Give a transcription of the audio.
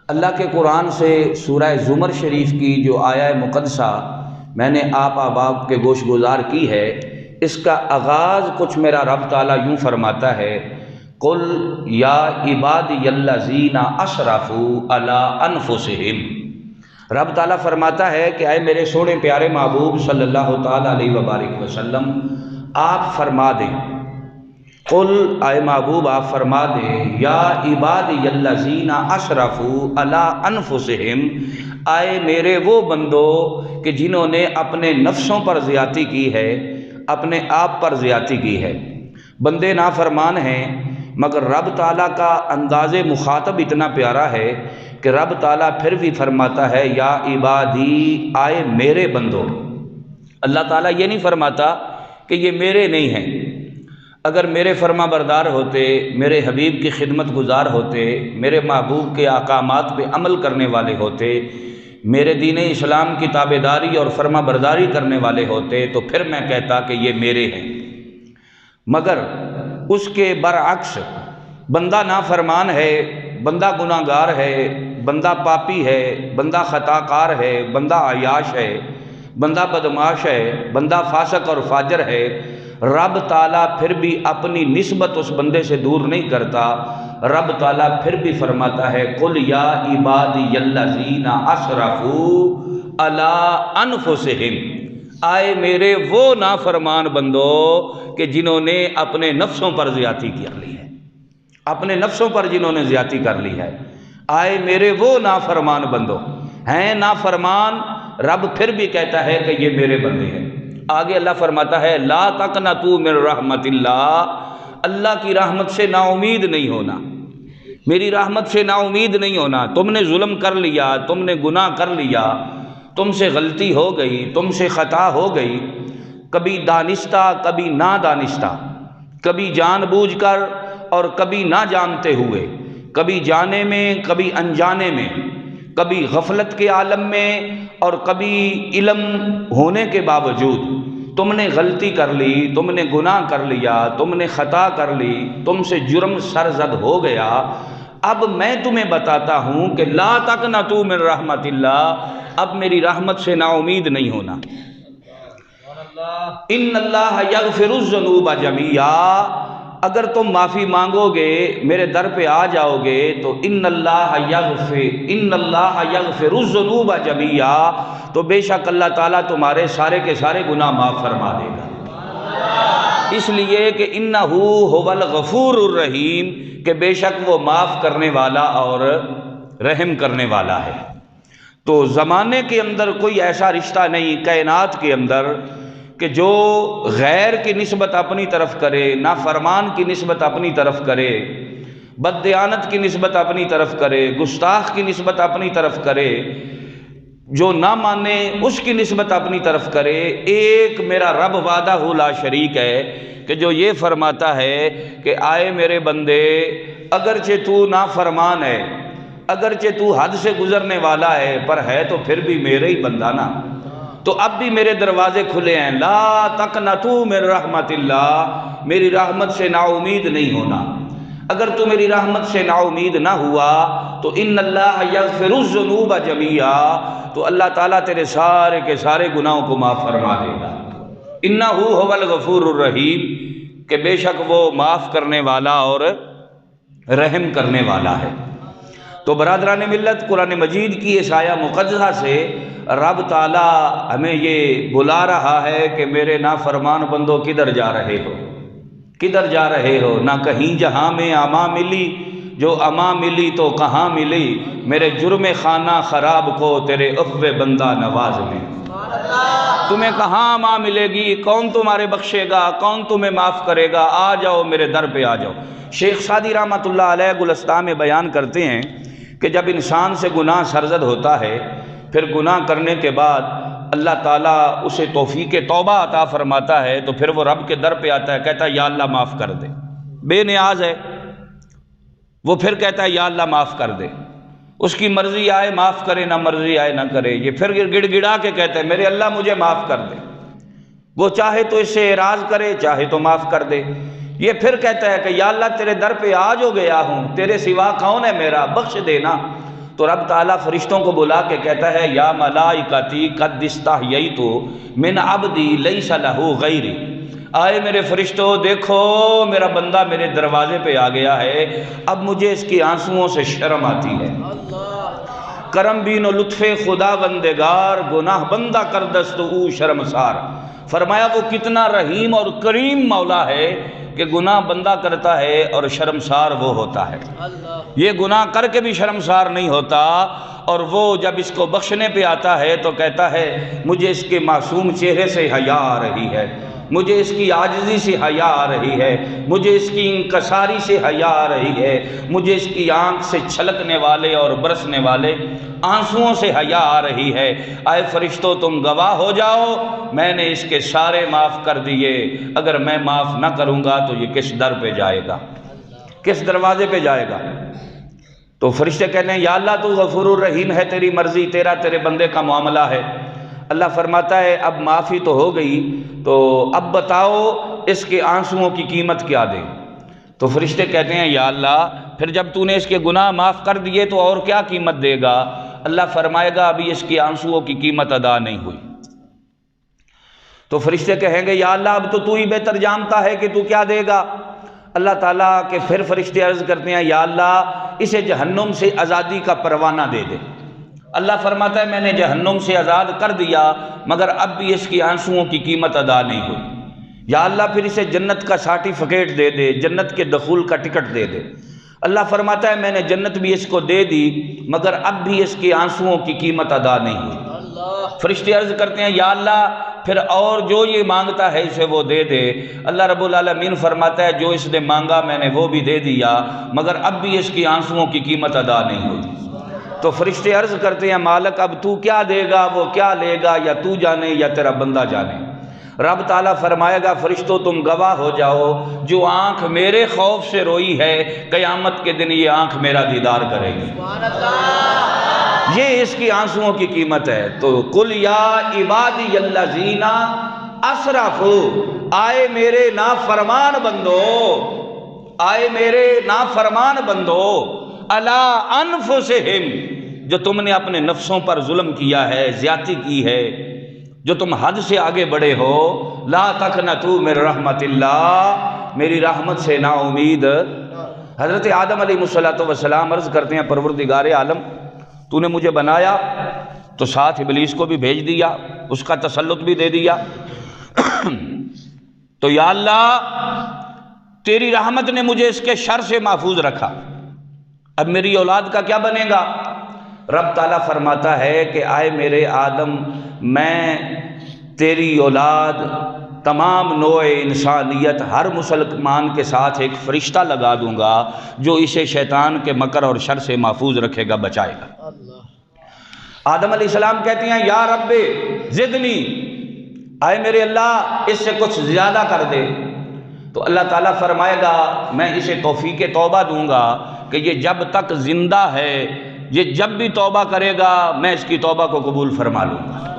اللہ کے قرآن سے سورہ زمر شریف کی جو آیہ مقدسہ میں نے آپ احباب کے گوش گزار کی ہے، اس کا آغاز کچھ میرا رب تعالیٰ یوں فرماتا ہے، قل یا عبادی الذین اسرفوا علی انفسہم۔ رب تعالیٰ فرماتا ہے کہ اے میرے سونے پیارے محبوب صلی اللہ تعالیٰ علیہ وبارک وسلم، آپ فرما دیں، قل اے محبوب آپ فرما دیں، یا عبادی الذین اسرفوا علی انفسہم، اے میرے وہ بندو کہ جنہوں نے اپنے نفسوں پر زیادتی کی ہے، اپنے آپ پر زیادتی کی ہے۔ بندے نافرمان ہیں، مگر رب تعالیٰ کا انداز مخاطب اتنا پیارا ہے کہ رب تعالیٰ پھر بھی فرماتا ہے یا عبادی، آئے میرے بندو۔ اللہ تعالیٰ یہ نہیں فرماتا کہ یہ میرے نہیں ہیں۔ اگر میرے فرما بردار ہوتے، میرے حبیب کی خدمت گزار ہوتے، میرے محبوب کے احکامات پہ عمل کرنے والے ہوتے، میرے دین اسلام کی تابعداری اور فرما برداری کرنے والے ہوتے، تو پھر میں کہتا کہ یہ میرے ہیں۔ مگر اس کے برعکس بندہ نافرمان ہے، بندہ گناہ گار ہے، بندہ پاپی ہے، بندہ خطا کار ہے، بندہ عیاش ہے، بندہ بدمعاش ہے، بندہ فاسق اور فاجر ہے، رب تعالیٰ پھر بھی اپنی نسبت اس بندے سے دور نہیں کرتا۔ رب تعالیٰ پھر بھی فرماتا ہے قل یا عبادی الذین اسرفوا علی انفسہم، آئے میرے وہ نافرمان بندو کہ جنہوں نے اپنے نفسوں پر زیادتی کر لی ہے، اپنے نفسوں پر جنہوں نے زیادتی کر لی ہے، آئے میرے وہ نافرمان بندو ہیں۔ نافرمان رب پھر بھی کہتا ہے کہ یہ میرے بندے ہیں۔ آگے اللہ فرماتا ہے لا تقنطوا من رحمت اللہ، اللہ کی رحمت سے نا امید نہیں ہونا، میری رحمت سے نا امید نہیں ہونا۔ تم نے ظلم کر لیا، تم نے گناہ کر لیا، تم سے غلطی ہو گئی، تم سے خطا ہو گئی، کبھی دانستہ کبھی نادانستہ، کبھی جان بوجھ کر اور کبھی نہ جانتے ہوئے، کبھی جانے میں کبھی انجانے میں، کبھی غفلت کے عالم میں اور کبھی علم ہونے کے باوجود تم نے غلطی کر لی، تم نے گناہ کر لیا، تم نے خطا کر لی، تم سے جرم سرزد ہو گیا۔ اب میں تمہیں بتاتا ہوں کہ لا تقنطوا من رحمت اللہ، اب میری رحمت سے نا امید نہیں ہونا۔ ان اللہ یغفر الذنوب جميعا، اگر تم معافی مانگو گے، میرے در پہ آ جاؤ گے تو ان اللہ یغفر الذنوب جميعا، تو بے شک اللہ تعالیٰ تمہارے سارے کے سارے گناہ معاف فرما دے گا۔ اس لیے کہ انہ هو الغفور الرحیم، کہ بے شک وہ معاف کرنے والا اور رحم کرنے والا ہے۔ تو زمانے کے اندر کوئی ایسا رشتہ نہیں کائنات کے اندر کہ جو غیر کی نسبت اپنی طرف کرے، نافرمان کی نسبت اپنی طرف کرے، بددیانت کی نسبت اپنی طرف کرے، گستاخ کی نسبت اپنی طرف کرے، جو نہ مانے اس کی نسبت اپنی طرف کرے۔ ایک میرا رب وحدہ لا شریک ہے کہ جو یہ فرماتا ہے کہ آئے میرے بندے، اگرچہ تو نافرمان ہے، اگرچہ تو حد سے گزرنے والا ہے، پر ہے تو پھر بھی میرے ہی بندہ نا، تو اب بھی میرے دروازے کھلے ہیں۔ لا تقنطوا من رحمت اللہ، میری رحمت سے نا امید نہیں ہونا۔ اگر تو میری رحمت سے نا امید نہ ہوا تو ان اللہ یغفر الذنوب جميعا، تو اللہ تعالیٰ تیرے سارے کے سارے گناہوں کو معاف فرما دے گا۔ انہ هو الغفور الرحیم، کہ بے شک وہ معاف کرنے والا اور رحم کرنے والا ہے۔ تو برادران ملت، قرآن مجید کی اس آیہ مقدسہ سے رب تعالیٰ ہمیں یہ بلا رہا ہے کہ میرے نافرمان بندو کدھر جا رہے ہو، کدھر جا رہے ہو؟ نہ کہیں جہاں میں اما ملی، جو اما ملی تو کہاں ملی، میرے جرم خانہ خراب کو تیرے عفو بندہ نواز میں۔ تمہیں کہاں اما ملے گی؟ کون تمہارے بخشے گا؟ کون تمہیں معاف کرے گا؟ آ جاؤ میرے در پہ آ جاؤ۔ شیخ سعدی رحمۃ اللہ علیہ گلستان میں بیان کرتے ہیں کہ جب انسان سے گناہ سرزد ہوتا ہے، پھر گناہ کرنے کے بعد اللہ تعالیٰ اسے توفیق توبہ عطا فرماتا ہے، تو پھر وہ رب کے در پہ آتا ہے، کہتا ہے یا اللہ معاف کر دے۔ بے نیاز ہے وہ، پھر کہتا ہے یا اللہ معاف کر دے۔ اس کی مرضی آئے معاف کرے، نہ مرضی آئے نہ کرے، یہ پھر گڑ گڑا کے کہتا ہے میرے اللہ مجھے معاف کر دے۔ وہ چاہے تو اس سے اعراض کرے، چاہے تو معاف کر دے۔ یہ پھر کہتا ہے کہ یا اللہ تیرے در پہ آ جو گیا ہوں، تیرے سوا کون ہے میرا، بخش دینا۔ تو رب تعالیٰ فرشتوں کو بلا کے کہتا ہے یا ملائکتی قد استحییت من عبدی لیس لہ غیری، آئے میرے فرشتوں دیکھو میرا بندہ میرے دروازے پہ آ گیا ہے، اب مجھے اس کی آنسوؤں سے شرم آتی ہے۔ کرم بین و لطف خدا بندگار، گناہ بندہ کردست او شرمسار۔ فرمایا وہ کتنا رحیم اور کریم مولا ہے کہ گناہ بندہ کرتا ہے اور شرمسار وہ ہوتا ہے۔ یہ گناہ کر کے بھی شرمسار نہیں ہوتا، اور وہ جب اس کو بخشنے پہ آتا ہے تو کہتا ہے مجھے اس کے معصوم چہرے سے حیا آ رہی ہے، مجھے اس کی عاجزی سے حیا آ رہی ہے، مجھے اس کی انکساری سے حیا آ رہی ہے، مجھے اس کی آنکھ سے چھلکنے والے اور برسنے والے آنسوؤں سے حیا آ رہی ہے۔ آئے فرشتوں تم گواہ ہو جاؤ، میں نے اس کے سارے معاف کر دیے، اگر میں معاف نہ کروں گا تو یہ کس در پہ جائے گا، کس دروازے پہ جائے گا؟ تو فرشتے کہتے ہیں یا اللہ تو غفور الرحیم ہے، تیری مرضی، تیرے بندے کا معاملہ ہے۔ اللہ فرماتا ہے اب معافی تو ہو گئی، تو اب بتاؤ اس کے آنسوؤں کی قیمت کیا دیں؟ تو فرشتے کہتے ہیں یا اللہ پھر جب تو نے اس کے گناہ معاف کر دیے تو اور کیا قیمت دے گا؟ اللہ فرمائے گا ابھی اس کی آنسوؤں کی قیمت ادا نہیں ہوئی۔ تو فرشتے کہیں گے یا اللہ اب تو ہی بہتر جانتا ہے کہ تو کیا دے گا۔ اللہ تعالیٰ کے پھر فرشتے عرض کرتے ہیں یا اللہ اسے جہنم سے آزادی کا پروانہ دے دے۔ اللہ فرماتا ہے میں نے جہنم سے آزاد کر دیا، مگر اب بھی اس کی آنسوؤں کی قیمت ادا نہیں ہوئی۔ یا اللہ پھر اسے جنت کا سرٹیفکیٹ دے دے، جنت کے دخول کا ٹکٹ دے دے۔ اللہ فرماتا ہے میں نے جنت بھی اس کو دے دی، مگر اب بھی اس کی آنسوؤں کی قیمت ادا نہیں ہوئی۔ فرشتے عرض کرتے ہیں یا اللہ پھر اور جو یہ مانگتا ہے اسے وہ دے دے۔ اللہ رب العالمین فرماتا ہے جو اس نے مانگا میں نے وہ بھی دے دیا، مگر اب بھی اس کی آنسوؤں کی قیمت ادا نہیں ہوئی۔ تو فرشتے عرض کرتے ہیں مالک اب تو کیا دے گا، وہ کیا لے گا، یا تو جانے یا تیرا بندہ جانے۔ رب تعالیٰ فرمائے گا فرشتوں تم گواہ ہو جاؤ، جو آنکھ میرے خوف سے روئی ہے قیامت کے دن یہ آنکھ میرا دیدار کرے گی۔ یہ اس کی آنسوؤں کی قیمت ہے۔ تو قل یا عبادی الذین اسرفوا، آئے میرے نافرمان بندو، آئے میرے نافرمان بندو، الا انفسہم، جو تم نے اپنے نفسوں پر ظلم کیا ہے، زیادتی کی ہے، جو تم حد سے آگے بڑھے ہو، لا تقنطوا من رحمت اللہ، میری رحمت سے نا امید۔ حضرت آدم علیہ السلام عرض کرتے ہیں پروردگار عالم تو نے مجھے بنایا تو ساتھ ابلیس کو بھی بھیج دیا، اس کا تسلط بھی دے دیا، تو یا اللہ تیری رحمت نے مجھے اس کے شر سے محفوظ رکھا، اب میری اولاد کا کیا بنے گا؟ رب تعالیٰ فرماتا ہے کہ آئے میرے آدم میں تیری اولاد تمام نوع انسانیت ہر مسلمان کے ساتھ ایک فرشتہ لگا دوں گا جو اسے شیطان کے مکر اور شر سے محفوظ رکھے گا، بچائے گا۔ آدم علیہ السلام کہتے ہیں یا رب زدنی، آئے میرے اللہ اس سے کچھ زیادہ کر دے۔ تو اللہ تعالیٰ فرمائے گا میں اسے توفیق توبہ دوں گا کہ یہ جب تک زندہ ہے، یہ جب بھی توبہ کرے گا میں اس کی توبہ کو قبول فرما لوں گا۔